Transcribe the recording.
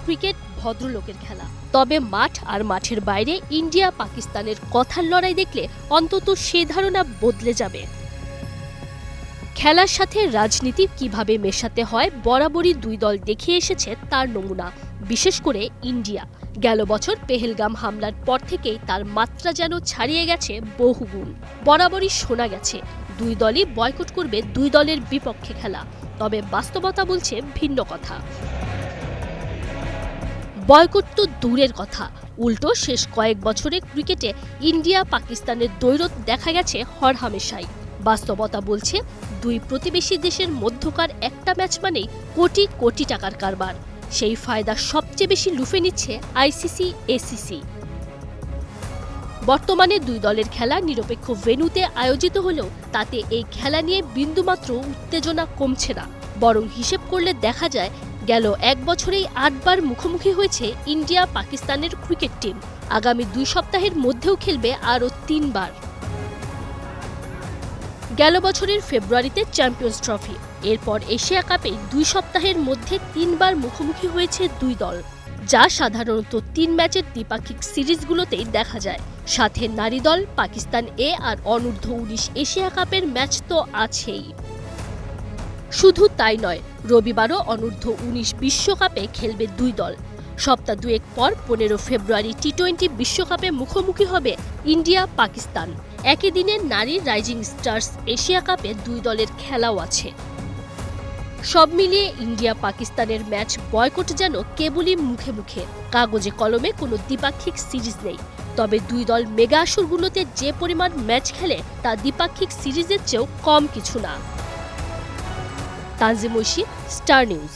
Cricket ভদ্রলোকের খেলা। তবে মাঠ আর মাঠের বাইরে ইন্ডিয়া পাকিস্তানের কথার লড়াই দেখলে অন্তত সে ধারণা বদলে যাবে। খেলার সাথে রাজনীতি কিভাবে মেশাতে হয় বরাবরই দুই দল দেখিয়ে এসেছে তার নমুনা, বিশেষ করে ইন্ডিয়া। গেল বছর পেহেলগাম হামলার পর থেকেই তার মাত্রা যেন ছাড়িয়ে গেছে বহুগুণ। বরাবরই শোনা গেছে দুই দলই বয়কট করবে দুই দলের বিপক্ষে খেলা, তবে বাস্তবতা বলছে ভিন্ন কথা। বয়কট তো দূরের কথা, উল্টো শেষ কয়েক বছরে ক্রিকেটে ইন্ডিয়া পাকিস্তানের দ্বৈরথ দেখা গেছে হরহামেশাই। বাস্তবতা বলছে দুই প্রতিবেশী দেশের মধ্যকার একটা ম্যাচ মানেই কোটি কোটি টাকার কারবার। সেই ফায়দা সবচেয়ে বেশি লুফে নিচ্ছে আইসিসি, এসিসি। বর্তমানে দুই দলের খেলা নিরপেক্ষ ভেন্যুতে আয়োজিত হলেও তাতে এই খেলা নিয়ে বিন্দুমাত্র উত্তেজনা কমছে না। বরং হিসেব করলে দেখা যায় গেল এক বছরেই ৮ বার মুখোমুখি হয়েছে ইন্ডিয়া পাকিস্তানের ক্রিকেট টিম। আগামী ২ সপ্তাহের মধ্যেও খেলবে আরও ৩ বার। গেল বছরের ফেব্রুয়ারিতে চ্যাম্পিয়ন্স ট্রফি, এরপর এশিয়া কাপে ২ সপ্তাহের মধ্যে ৩ বার মুখোমুখি হয়েছে দুই দল, যা সাধারণত ৩ ম্যাচের দ্বিপাক্ষিক সিরিজগুলোতেই দেখা যায়। সাথে নারী দল পাকিস্তান এ আর অনূর্ধ্ব-১৯ এশিয়া কাপের ম্যাচ তো আছেই। শুধু তাই নয়, রবিবারও অনূর্ধ্ব-১৯ বিশ্বকাপে খেলবে দুই দল। সপ্তাহ দুয়েক পর ১৫ ফেব্রুয়ারি টি-২০ বিশ্বকাপে মুখোমুখি হবে ইন্ডিয়া পাকিস্তান। একই দিনে নারী রাইজিং স্টার্স এশিয়া কাপে দুই দলের খেলাও আছে। সব মিলিয়ে ইন্ডিয়া পাকিস্তানের ম্যাচ বয়কট যেন কেবলই মুখে মুখে, কাগজে কলমে কোনো দ্বিপাক্ষিক সিরিজ নেই। তবে দুই দল মেগা আসরগুলোতে যে পরিমাণ ম্যাচ খেলে তা দ্বিপাক্ষিক সিরিজের চেয়েও কম কিছু না। Tanjim Oishi, Star news.